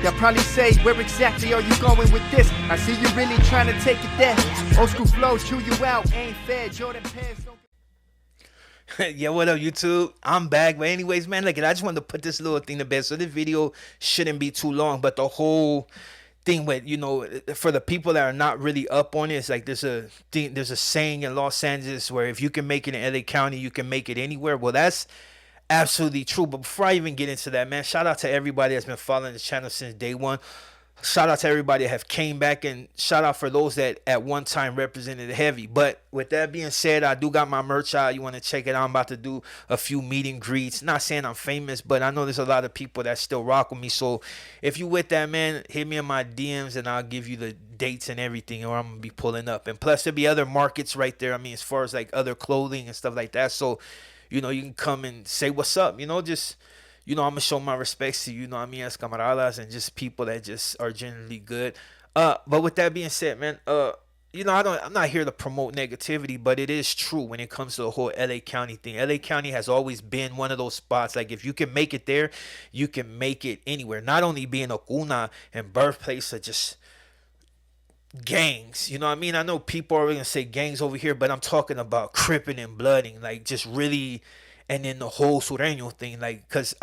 They'll probably say, where exactly are you going with this? I see you really trying to take it there. Old school flow, chew you out, ain't fair. Jordan pants don't... Yeah, what up, YouTube? I'm back. But anyways, man, look, I just wanted to put this little thing to bed. So this video shouldn't be too long, but the whole thing with, for the people that are not really up on it, it's like there's a saying in Los Angeles where if you can make it in LA County, you can make it anywhere. Well, that's absolutely true. But before I even get into that, man, shout out to everybody that's been following the channel since day one. Shout out to everybody that have came back, and shout out for those that at one time represented heavy. But with that being said, I do got my merch out. You want to check it out? I'm about to do a few meet and greets. Not saying I'm famous, but I know there's a lot of people that still rock with me. So if you with that, man, hit me in my DMs and I'll give you the dates and everything, or I'm gonna be pulling up. And plus there'll be other markets right there. I mean, as far as like other clothing and stuff like that. So you can come and say what's up. Just I'm gonna show my respects to as camaradas and just people that just are generally good. But with that being said, man, I'm not here to promote negativity, but it is true when it comes to the whole LA County thing. LA County has always been one of those spots. Like if you can make it there, you can make it anywhere. Not only being a cuna and birthplace of just gangs, I know people are gonna say gangs over here, but I'm talking about cripping and blooding, like just really. And then the whole Sureño thing, like, because,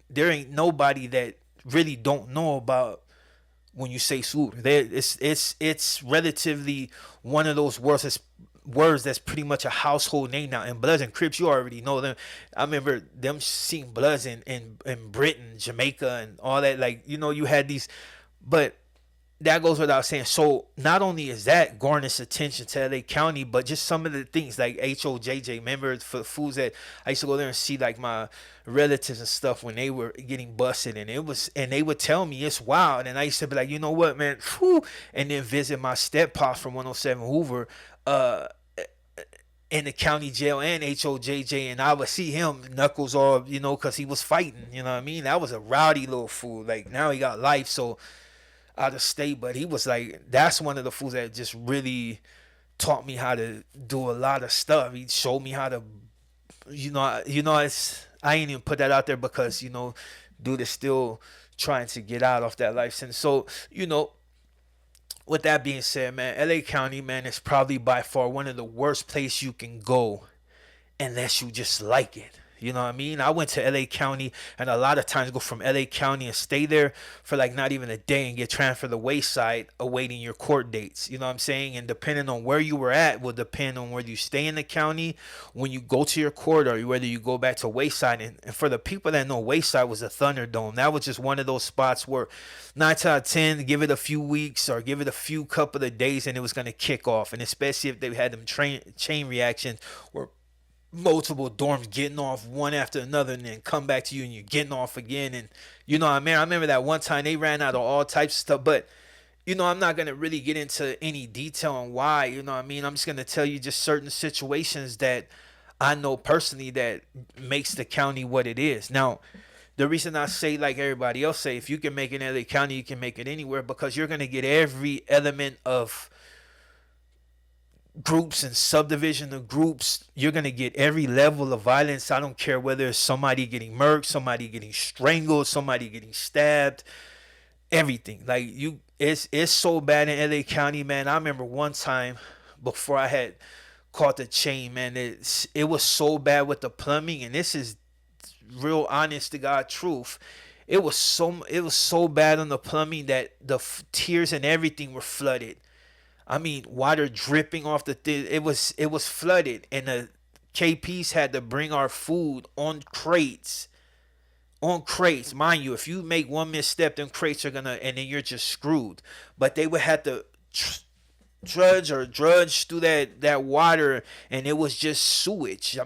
there ain't nobody that really don't know about when you say Sur. It's relatively one of those words that's pretty much a household name now. And Bloods and Crips, you already know them. I remember them seeing Bloods in Britain, Jamaica, and all that. Like, you had these, but that goes without saying. So not only is that garnish attention to LA County, but just some of the things like HOJJ. Remember for the foods that I used to go there and see like my relatives and stuff when they were getting busted, and they would tell me it's wild, and I used to be like, you know what, man, whew, and then visit my step pops from 107 Hoover, in the county jail and HOJJ, and I would see him knuckles all, because he was fighting. That was a rowdy little fool. Like now he got life, so out of state, but he was like, that's one of the fools that just really taught me how to do a lot of stuff. He showed me how to, I ain't even put that out there because, dude is still trying to get out of that life sentence. So, with that being said, man, LA County, man, is probably by far one of the worst places you can go unless you just like it. I went to LA County and a lot of times go from LA County and stay there for like not even a day and get transferred to Wayside awaiting your court dates. You know what I'm saying? And depending on where you were at will depend on whether you stay in the county when you go to your court or whether you go back to Wayside. And for the people that know, Wayside was a Thunderdome. That was just one of those spots where 9 out of 10, give it a few weeks or give it a few couple of days and it was going to kick off. And especially if they had them chain reactions where multiple dorms getting off one after another and then come back to you and you're getting off again. And I remember that one time they ran out of all types of stuff, but I'm not going to really get into any detail on why. I'm just going to tell you just certain situations that I know personally that makes the county what it is. Now the reason I say, like everybody else say, if you can make it in LA County, you can make it anywhere, because you're going to get every element of groups and subdivision of groups. You're going to get every level of violence. I don't care whether it's somebody getting murked, somebody getting strangled, somebody getting stabbed, everything. Like it's so bad in LA County, man. I remember one time before I had caught the chain, man, it was so bad with the plumbing, and this is real honest to God truth. It was so bad on the plumbing that the tiers and everything were flooded. Water dripping off the thing. It was flooded, and the KPs had to bring our food on crates. Mind you, if you make one misstep, them crates are gonna, and then you're just screwed. But they would have to drudge through that water, and it was just sewage.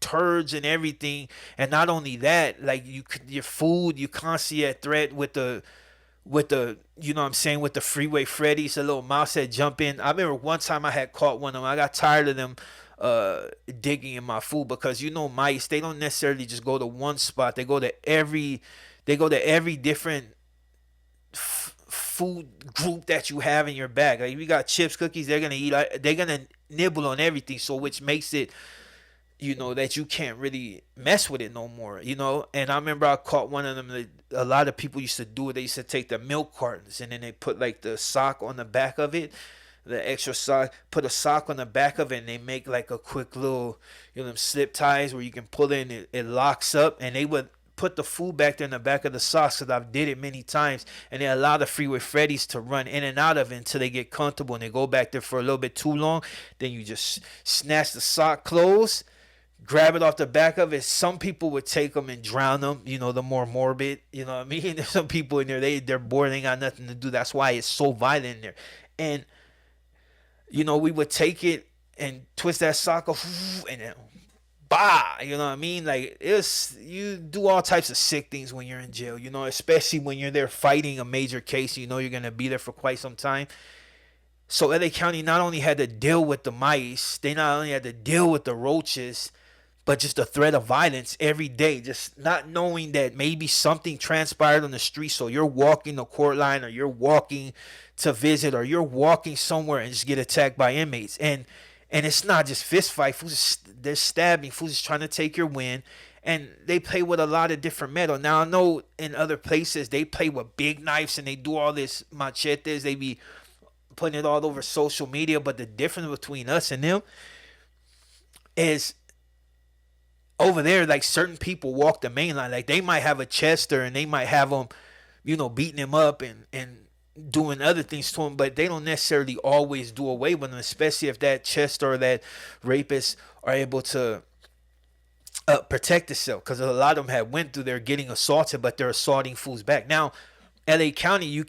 Turds and everything. And not only that, like your food, you constantly at threat with the with the freeway Freddy's, a little mouse that jump in. I remember one time I had caught one of them. I got tired of them digging in my food, because mice, they don't necessarily just go to one spot. They go to every different food group that you have in your bag. Like if you got chips, cookies, they're gonna nibble on everything. So which makes it that you can't really mess with it no more. And I remember I caught one of them that a lot of people used to do it. They used to take the milk cartons and then they put like the sock on the back of it, the extra sock, put a sock on the back of it, and they make like a quick little, them slip ties where you can pull it and it locks up, and they would put the food back there in the back of the socks, because I've did it many times, and they allow the Freeway Freddies to run in and out of it until they get comfortable, and they go back there for a little bit too long. Then you just snatch the sock closed, grab it off the back of it. Some people would take them and drown them, the more morbid, you know what I mean? There's some people in there, they're bored, they ain't got nothing to do. That's why it's so violent in there. And, we would take it and twist that sock off, and then, bah, you know what I mean? Like, you do all types of sick things when you're in jail, especially when you're there fighting a major case, you're going to be there for quite some time. So LA County not only had to deal with the mice, they not only had to deal with the roaches, but just the threat of violence every day, just not knowing that maybe something transpired on the street. So you're walking the court line, or you're walking to visit, or you're walking somewhere and just get attacked by inmates. And it's not just fist fight. They're stabbing. Fools is trying to take your win. And they play with a lot of different metal. Now, I know in other places they play with big knives and they do all this machetes. They be putting it all over social media. But the difference between us and them is, over there, like, certain people walk the main line. Like, they might have a Chester and they might have them, beating him up and doing other things to him, but they don't necessarily always do away with them, especially if that Chester or that rapist are able to protect itself, because a lot of them have went through there getting assaulted, but they're assaulting fools back. Now, LA County, you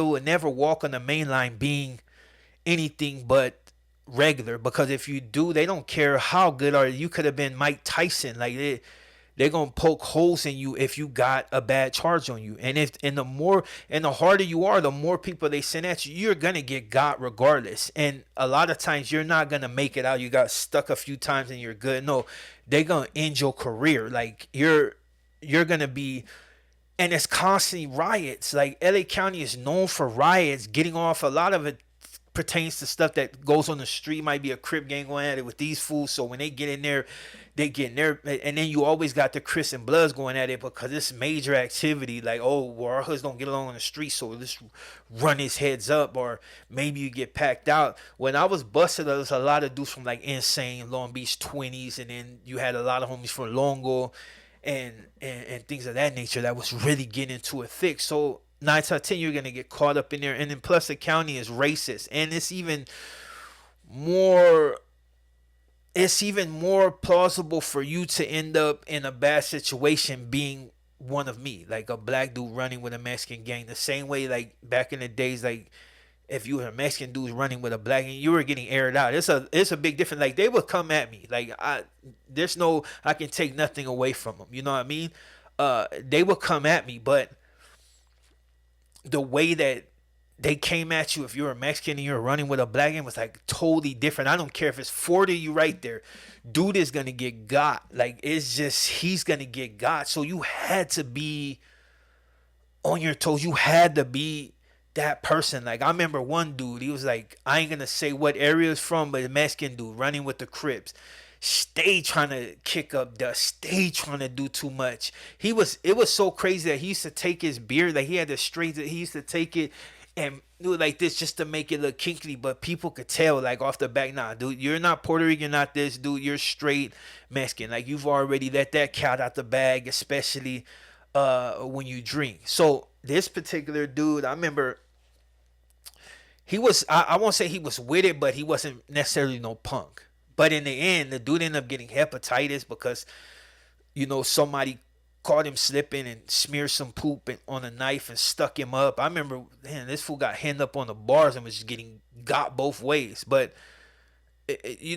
will never walk on the main line being anything but regular, because if you do, they don't care how good are you. Could have been Mike Tyson. Like, they're gonna poke holes in you if you got a bad charge on you. And the harder you are, the more people they send at you, you're gonna get got regardless. And a lot of times you're not gonna make it out. You got stuck a few times and you're good. No, they're gonna end your career. Like, you're gonna be. And it's constantly riots. Like, LA County is known for riots, getting off. A lot of it pertains to stuff that goes on the street. Might be a Crip gang going at it with these fools. So when they get in there, they get in there. And then you always got the Crips and Bloods going at it, because it's major activity. Like, oh, well, our hoods don't get along on the street, so let's run his heads up. Or maybe you get packed out. When I was busted, there was a lot of dudes from like Insane, Long Beach 20s, and then you had a lot of homies from Longo and things of that nature that was really getting into it thick. So 9 out of 10, you're gonna get caught up in there. And then plus, the county is racist, and it's even more plausible for you to end up in a bad situation being one of me, like a black dude running with a Mexican gang. The same way, like, back in the days, like, if you were a Mexican dude running with a black gang, you were getting aired out. It's a big difference. Like, they would come at me. Like, I can take nothing away from them. You know what I mean? They would come at me, but the way that they came at you, if you're a Mexican and you're running with a black man, was like totally different. I don't care if it's 40 of you right there. Dude is going to get got. Like, it's just, he's going to get got. So you had to be on your toes. You had to be that person. Like, I remember one dude, he was like, I ain't going to say what area it's from, but a Mexican dude running with the Crips. Stay trying to kick up dust, stay trying to do too much. It was so crazy that he used to take his beard, like, he had the straight, he used to take it and do it like this just to make it look kinky, but people could tell, like, off the back, nah, dude, you're not Puerto Rican, you're not this, dude, you're straight Mexican. Like, you've already let that cat out the bag, especially when you drink. So this particular dude, I remember, he was, I won't say he was with it, but he wasn't necessarily no punk. But in the end, the dude ended up getting hepatitis because, somebody caught him slipping and smeared some poop on a knife and stuck him up. I remember, man, this fool got hemmed up on the bars and was just getting got both ways. But, it's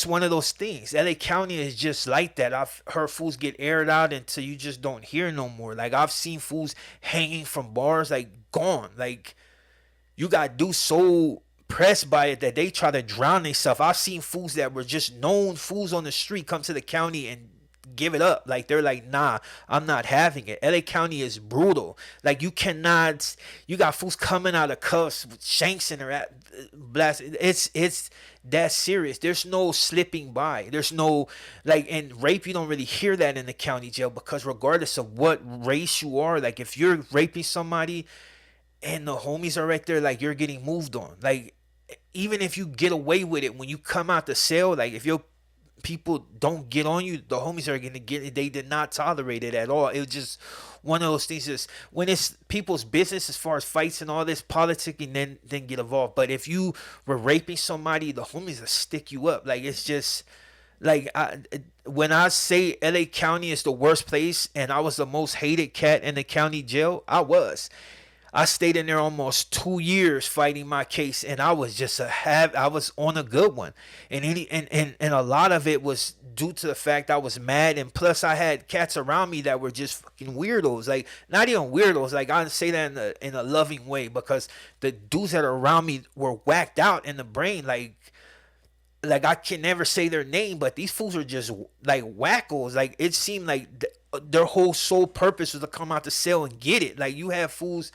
one of those things. LA County is just like that. I've heard fools get aired out until you just don't hear no more. Like, I've seen fools hanging from bars, like, gone. Like, you got dudes so pressed by it that they try to drown themselves. I've seen fools that were just known fools on the street come to the county and give it up. Like they're like, nah, I'm not having it. LA County is brutal. Like you cannot, you got fools coming out of cuffs with shanks in their blast. It's that serious. There's no slipping by. There's no, like, in rape, you don't really hear that in the county jail, because regardless of what race you are, like if you're raping somebody and the homies are right there, like you're getting moved on. Like even if you get away with it, when you come out the cell, like if your people don't get on you, the homies are gonna get it. They did not tolerate it at all. It was just one of those things. Just when it's people's business, as far as fights and all this politicking, then get involved. But if you were raping somebody, the homies will stick you up. Like it's just like when I say LA County is the worst place and I was the most hated cat in the county jail, I stayed in there almost 2 years fighting my case, and I was just I was on a good one, and a lot of it was due to the fact I was mad, and plus I had cats around me that were just fucking weirdos, like not even weirdos, like I say that in a loving way, because the dudes that are around me were whacked out in the brain, like I can never say their name, but these fools are just like wackos. Like it seemed like their whole sole purpose was to come out the cell and get it. Like you have fools.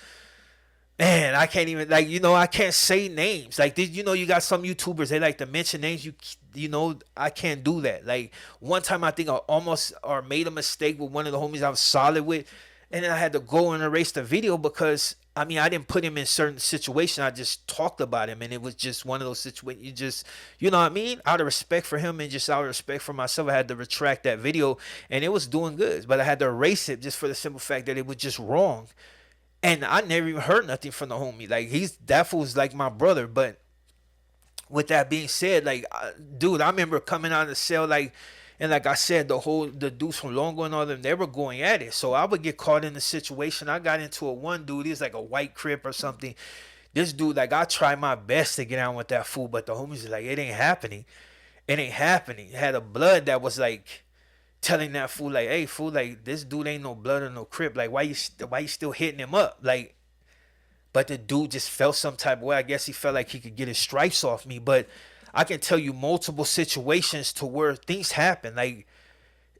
Man, I can't even, like, I can't say names. Like, you got some YouTubers, they like to mention names. I can't do that. Like, one time I think I almost or made a mistake with one of the homies I was solid with. And then I had to go and erase the video because, I didn't put him in certain situations. I just talked about him. And it was just one of those situations. You just, what I mean? Out of respect for him and just out of respect for myself, I had to retract that video. And it was doing good. But I had to erase it just for the simple fact that it was just wrong. And I never even heard nothing from the homie. Like that fool's like my brother. But with that being said, like, dude, I remember coming out of the cell, like, and like I said, the dudes from Longo and all them, they were going at it. So I would get caught in the situation. I got into it. One dude, he's like a white Crip or something. This dude, like, I tried my best to get out with that fool, but the homies are like, it ain't happening. It ain't happening. It had a blood that was like telling that fool, like, hey fool, like this dude ain't no blood or no Crip, like why you still hitting him up, like. But the dude just felt some type of way. I guess he felt like he could get his stripes off me. But I can tell you multiple situations to where things happen, like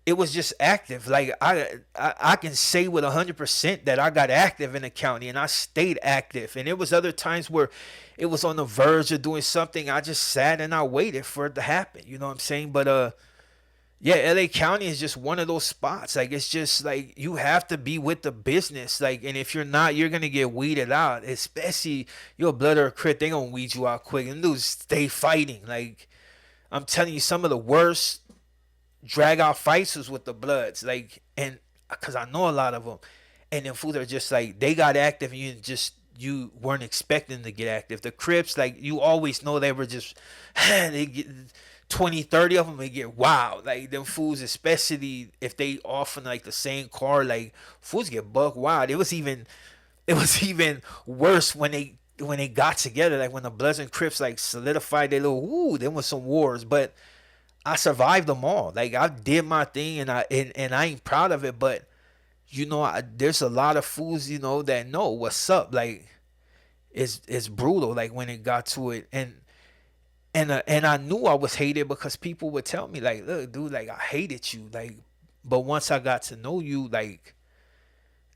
it was just active. Like I can say with 100% that I got active in the county and I stayed active. And it was other times where it was on the verge of doing something, I just sat and I waited for it to happen, you know what I'm saying? But yeah, LA County is just one of those spots. Like, it's just like you have to be with the business. Like, and if you're not, you're going to get weeded out. Especially you're a blood or a Crit, they going to weed you out quick. And dudes stay fighting. Like, I'm telling you, some of the worst drag out fights was with the Bloods. Like, and because I know a lot of them. And then fools are just like, they got active and you weren't expecting to get active. The Crips, like, you always know they were just, they get 20, 30 of them, they get wild. Like them fools, especially if they often like the same car, like fools get buck wild. It was even worse when they got together, like when the Bloods and Crips like solidified their little there was some wars. But I survived them all. Like I did my thing and I ain't proud of it, but there's a lot of fools, that know what's up. Like it's brutal, like when it got to it. And I knew I was hated because people would tell me, like, look, dude, like, I hated you. Like, but once I got to know you, like,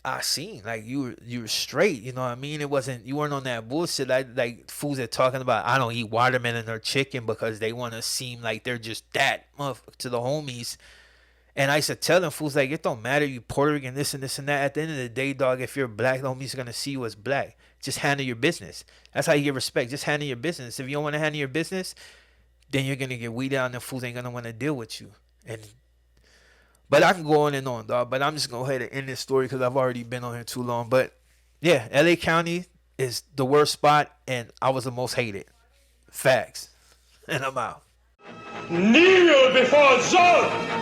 I seen, like, you were straight, you know what I mean? You weren't on that bullshit. Like fools that talking about, I don't eat watermelon or chicken because they want to seem like they're just that to the homies. And I used to tell them fools, like, it don't matter, you Puerto Rican, this and this and that. At the end of the day, dog, if you're black, the homies are going to see you as black. Just handle your business. That's how you get respect. Just handle your business. If you don't want to handle your business, then you're going to get weeded out and the fools ain't going to want to deal with you. But I can go on and on, dog. But I'm just going to go ahead and end this story because I've already been on here too long. But, yeah, LA County is the worst spot, and I was the most hated. Facts. And I'm out. Kneel before Zod!